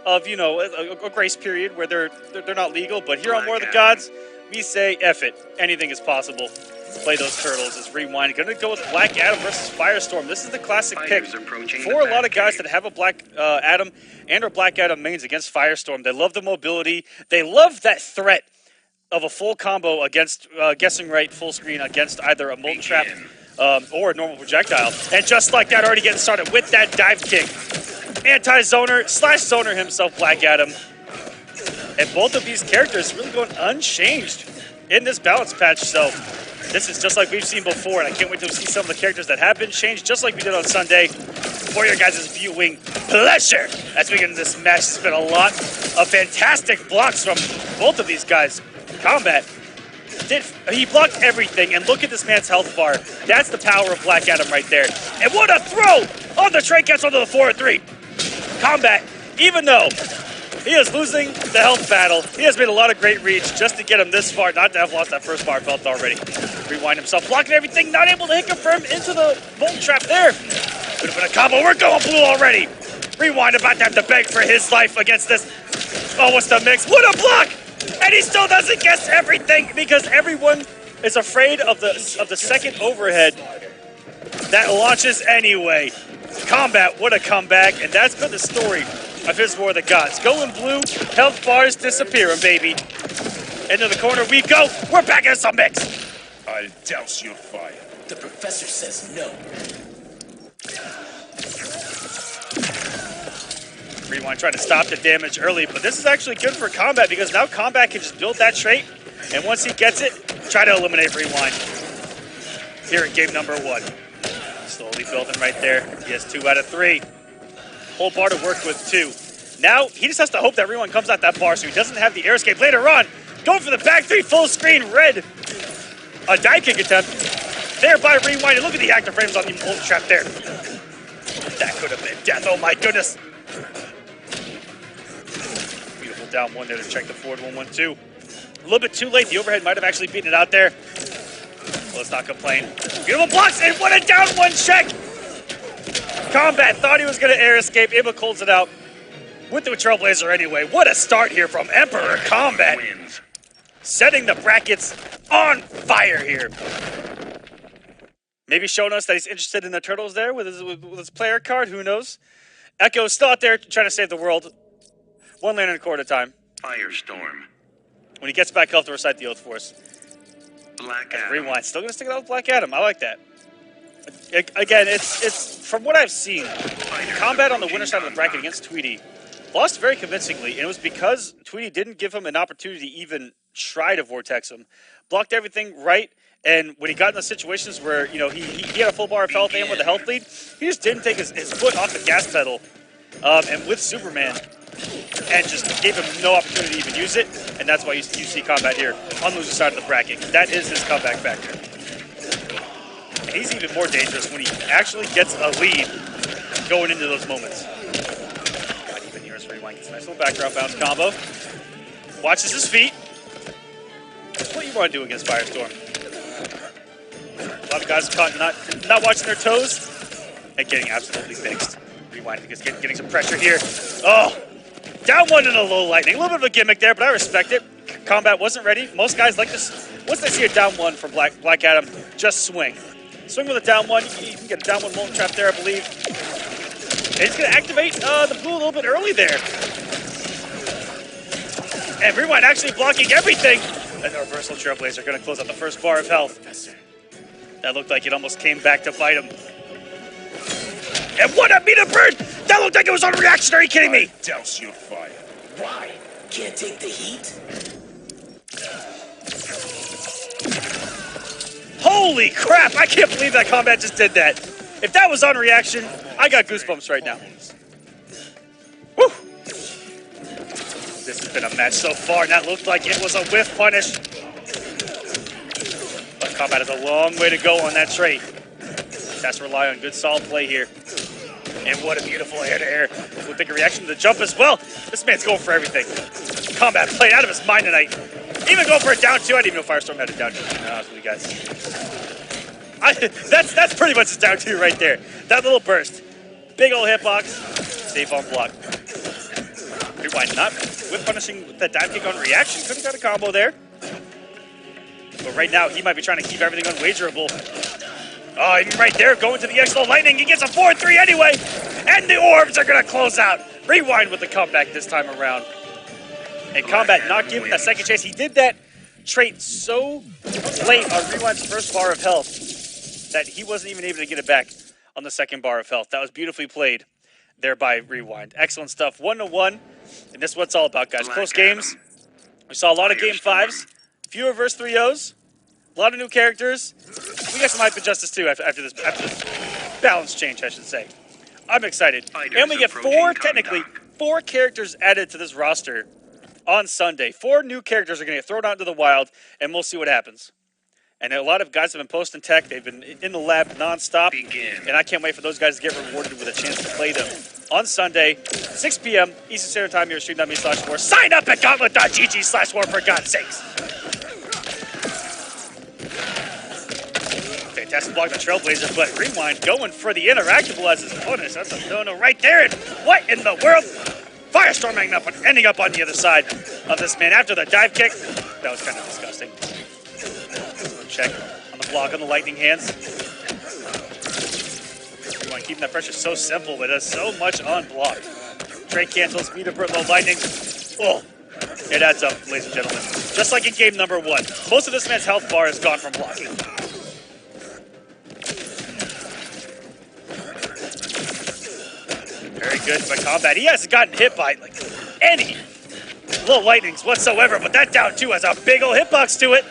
of, you know, a grace period where they're not legal. But here on War of the Gods, we say, F it. Anything is possible. Play those turtles. It's Rewind. Going to go with Black Adam versus FireStorm. This is the classic pick for a lot of guys that have a Black Adam and or Black Adam mains against FireStorm. They love the mobility. They love that threat of a full combo against guessing right full screen against either a Molten Trap or a normal projectile. And just like that, already getting started with that dive kick. Anti-zoner / zoner himself, Black Adam. And both of these characters really going unchanged in this balance patch. So this is just like we've seen before, and I can't wait to see some of the characters that have been changed, just like we did on Sunday, for your guys' viewing pleasure. As we get into this match, there's been a lot of fantastic blocks from both of these guys. KOMBAT, he blocked everything, and look at this man's health bar. That's the power of Black Adam right there. And what a throw on the train gets onto the 4-3. KOMBAT, even though he is losing the health battle, he has made a lot of great reach just to get him this far, not to have lost that first bar of health already. Rewind himself, blocking everything, not able to hit confirm into the Molten Trap there. Could have been a combo, we're going blue already. Rewind about to have to beg for his life against this. Oh, what's the mix? What a block! And he still doesn't guess everything because everyone is afraid of the second overhead that launches anyway. KOMBAT, what a comeback, and that's been the story of his War of the Gods. Going blue, health bars disappearing, baby. Into the corner we go. We're back in some mix. I'll douse your fire. The professor says no. Rewind trying to stop the damage early, but this is actually good for KOMBAT because now KOMBAT can just build that trait, and once he gets it, try to eliminate Rewind. Here in game number 1. Slowly building right there. He has 2 out of 3. Whole bar to work with, 2. Now, he just has to hope that Rewind comes out that bar so he doesn't have the air escape later on. Going for the back 3, full screen, red. A dive kick attempt. There by Rewind, and look at the active frames on the Molten Trap there. That could have been death, oh my goodness. Beautiful down 1 there to check the forward 1-1-2. A little bit too late, the overhead might have actually beaten it out there. Let's not complain. Beautiful blocks, and what a down 1 check! KOMBAT thought he was going to air escape, able to close it out with the Trailblazer anyway. What a start here from Emperor KOMBAT. Wins. Setting the brackets on fire here. Maybe showing us that he's interested in the turtles there with his player card, who knows. Echo still out there trying to save the world. 1 lane and a quarter at a time. FireStorm. When he gets back health to recite the Oath Force. Black Adam. Rewind, still going to stick it out with Black Adam. I like that. Again, it's from what I've seen, KOMBAT on the winner side of the bracket against Tweedy lost very convincingly, and it was because Tweedy didn't give him an opportunity to even try to vortex him. Blocked everything right, and when he got in the situations where, you know, he had a full bar of health and with a health lead, he just didn't take his foot off the gas pedal. And with Superman, and just gave him no opportunity to even use it, and that's why you see KOMBAT here on the loser side of the bracket. That is his comeback factor. And he's even more dangerous when he actually gets a lead going into those moments. Not even here as Rewind gets a nice little background bounce combo. Watches his feet. That's what you want to do against FireStorm. A lot of guys caught not watching their toes and getting absolutely fixed. Rewind is getting some pressure here. Oh, down 1 in a low lightning. A little bit of a gimmick there, but I respect it. KOMBAT wasn't ready. Most guys like this. Once they see a down 1 from Black Adam, just swing. Swing with a down 1. You can get a down 1 Molten Trap there, I believe. And he's going to activate the blue a little bit early there. And Rewind actually blocking everything. And the reversal Trailblazer going to close out the first bar of health. That looked like it almost came back to bite him. And what a meter bird! That looked like it was on reaction. Are you kidding me? Douse your fire. Why? Can't take the heat? Holy crap! I can't believe that KOMBAT just did that. If that was on reaction, I got goosebumps right now. Woo! This has been a match so far, and that looked like it was a whiff punish. But KOMBAT has a long way to go on that trait. Has to rely on good solid play here. And what a beautiful air-to-air with big reaction to the jump as well. This man's going for everything. KOMBAT played out of his mind tonight. Even going for a down 2. I didn't even know FireStorm had a down 2. To be honest with you guys. That's pretty much his down 2 right there. That little burst. Big old hitbox. Safe on block. Rewind not whip punishing with that dive kick on reaction. Could have got a combo there. But right now, he might be trying to keep everything unwagerable. Oh, and right there, going to the Expo Lightning. He gets a 4-3 anyway. And the orbs are going to close out. Rewind with the comeback this time around. And KOMBAT not giving that second chance. He did that trait so late on Rewind's first bar of health that he wasn't even able to get it back on the second bar of health. That was beautifully played there by Rewind. Excellent stuff. 1-1. And this is what it's all about, guys. Close games. We saw a lot of game 5s. Fewer versus 3-0s. A lot of new characters. We got some hype injustice too after this balance change, I should say. I'm excited. And we get technically four characters added to this roster on Sunday. 4 new characters are going to get thrown out into the wild, and we'll see what happens. And a lot of guys have been posting tech. They've been in the lab nonstop. And I can't wait for those guys to get rewarded with a chance to play them on Sunday, 6 p.m. Eastern Standard Time here at stream.me/war. Sign up at gauntlet.gg/war for God's sakes. Fantastic block by Trailblazer, but Rewind going for the interactable as his opponent. That's a no-no right there. And what in the world? FireStorm ending up on the other side of this man after the dive kick. That was kind of disgusting. Check on the block on the lightning hands. Rewind keeping that pressure so simple, but it does so much on block. Trade cancels, meter low lightning. Oh, it adds up, ladies and gentlemen. Just like in game number 1. Most of this man's health bar is gone from blocking. Very good by KOMBAT. He hasn't gotten hit by like any low lightnings whatsoever, but that down 2 has a big old hitbox to it.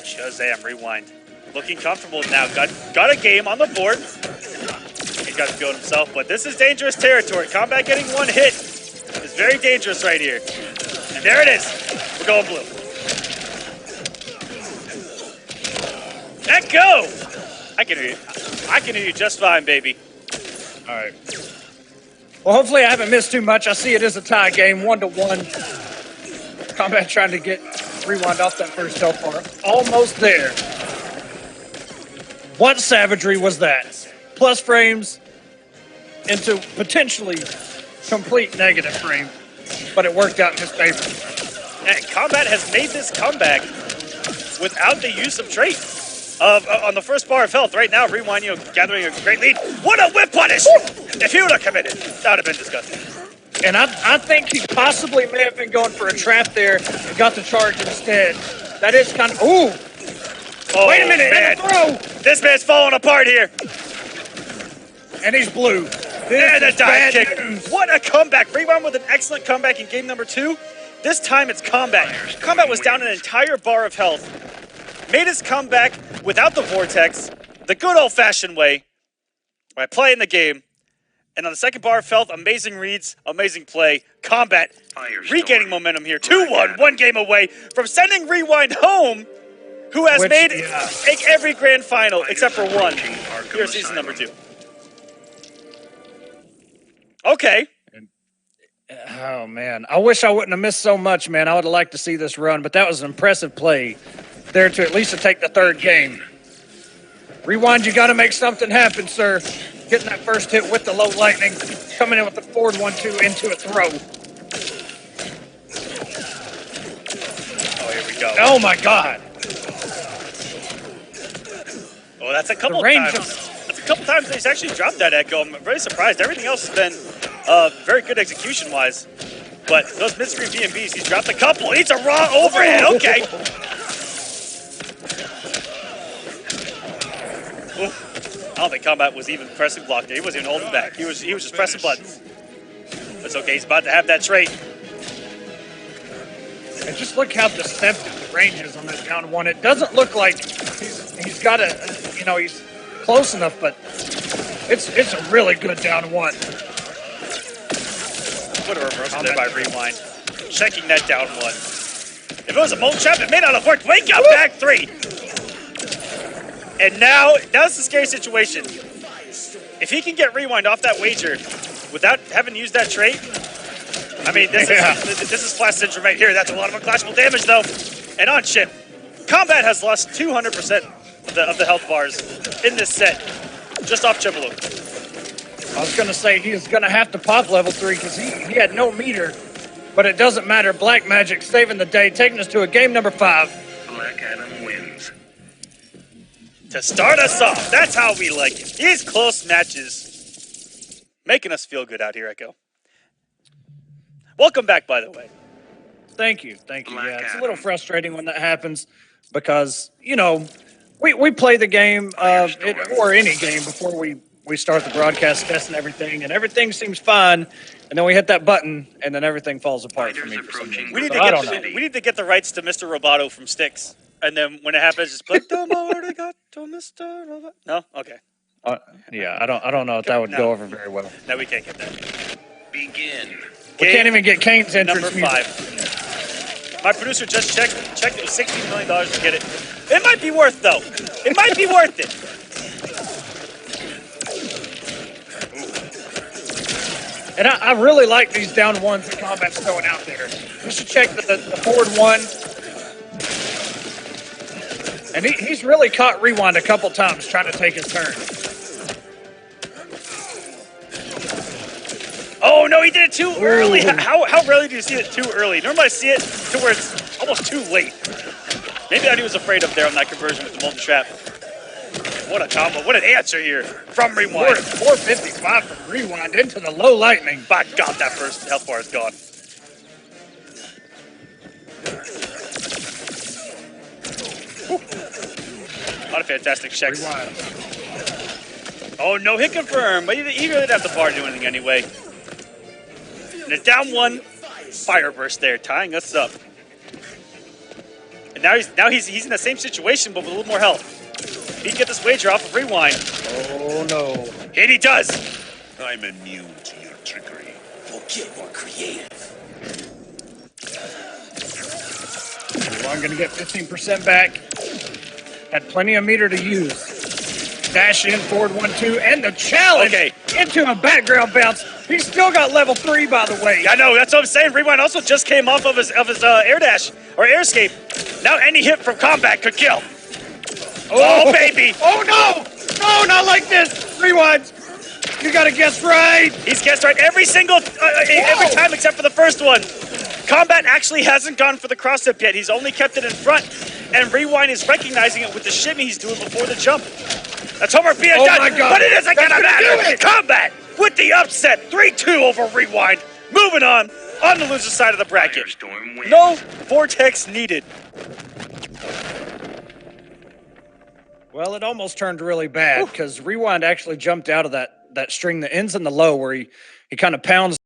Shazam, Rewind. Looking comfortable now. Got a game on the board. He got to go himself, but this is dangerous territory. KOMBAT getting 1 hit is very dangerous right here. And there it is. We're going blue. Let go! I can hear you. I can hear you just fine, baby. All right. Well, hopefully I haven't missed too much. I see it is a tie game, 1-1. KOMBAT trying to get Rewind off that first health bar. Almost there. What savagery was that? Plus frames into potentially complete negative frame, but it worked out in his favor. And KOMBAT has made this comeback without the use of trait. On the first bar of health right now, Rewind, gathering a great lead. What a whip punish! If he would have committed, that would have been disgusting. And I think he possibly may have been going for a trap there and got the charge instead. That is kind of... Ooh! Oh, wait a minute, man. and a throw! This man's falling apart here. And he's blue. And a dive kick. What a comeback. Rewind with an excellent comeback in game number 2. This time it's KOMBAT. KOMBAT was down an entire bar of health. Made his comeback without the Vortex, the good old-fashioned way, by playing the game. And on the second bar of health, amazing reads, amazing play. KOMBAT regaining momentum here. 2-1, 1 game away from sending Rewind home, who has made every grand final except for 1 here season number 2. Okay. Oh, man. I wish I wouldn't have missed so much, man. I would have liked to see this run, but that was an impressive play there to at least take the 3rd game. Rewind, you got to make something happen, sir. Getting that first hit with the low lightning, coming in with the forward 1-2 into a throw. Oh, here we go. Oh, my God. Oh, that's a couple times. That's a couple times that he's actually dropped that echo. I'm very surprised. Everything else has been very good execution-wise. But those mid-screen B&Bs, he's dropped a couple. It's a raw overhead. Okay. I don't think KOMBAT was even pressing block there. He wasn't even holding back. He was just pressing buttons. It's okay. He's about to have that trait. And just look how deceptive the range is on that down 1. It doesn't look like he's got he's close enough, but it's a really good down 1. What a reversal there by Rewind. Checking that down 1. If it was a Molt Trap, it may not have worked. Wake up, back 3. And now's the scary situation. If he can get Rewind off that wager without having used that trait, I mean, this is Flash Syndrome right here. That's a lot of unclashable damage, though. And on chip, KOMBAT has lost 200% of the health bars in this set, just off Chipaloo. I was going to say he is going to have to pop level 3 because he had no meter, but it doesn't matter. Black Magic saving the day, taking us to a game number 5. Black Adam wins. To start us off, that's how we like it. These close matches making us feel good out here, Echo. Welcome back, by the way. Thank you. Yeah, it's a little Adam. frustrating when that happens because, you know, we play the game or any game before we start the broadcast test and everything seems fine, and then we hit that button, and then everything falls apart for me. For some reason. We need, So I don't know. we need to get the rights to Mr. Roboto from Styx, and then when it happens, just like, "Don't know where they got to Mr. Roboto." No, okay. Yeah, I don't know if that would go over very well. No, we can't get that. Begin. We can't even get Kane's entrance Number music. 5. My producer just checked. It was $16 million to get it. It might be worth though. It might be worth it. And I really like these down ones that Combat's throwing out there. We should check the forward one. And he's really caught Rewind a couple times trying to take his turn. Oh no, he did it too early. How rarely do you see it too early? Normally I see it to where it's almost too late. Maybe that he was afraid up there on that conversion with the molten trap. What a combo. What an answer here from Rewind. 455 from Rewind into the low lightning. By God, that first health bar is gone. Whew. A lot of fantastic checks. Rewind. Oh, no hit confirmed, but he really didn't have the bar to do anything anyway. And a down one, fire burst there, tying us up. And now he's in the same situation, but with a little more health. He can get this wager off of Rewind. Oh no. And he does. I'm immune to your trickery. We'll get more creative. Rewind gonna get 15% back. Had plenty of meter to use. Dash in, forward 1-2, and the challenge into a background bounce. He's still got level 3, by the way. I know, that's what I'm saying. Rewind also just came off of his air dash, or air escape. Now any hit from Combat could kill. Oh, baby. Oh, no. No, not like this. Rewind. You got to guess right. He's guessed right every time except for the first one. Combat actually hasn't gone for the cross-up yet. He's only kept it in front, and Rewind is recognizing it with the shimmy he's doing before the jump. That's homework being done, my God. but it isn't going to That's gonna matter. do it. Combat with the upset, 3-2 over Rewind. Moving on the loser side of the bracket. FireStorm wins. No Vortex needed. Well, it almost turned really bad because Rewind actually jumped out of that string that ends in the low where he kind of pounds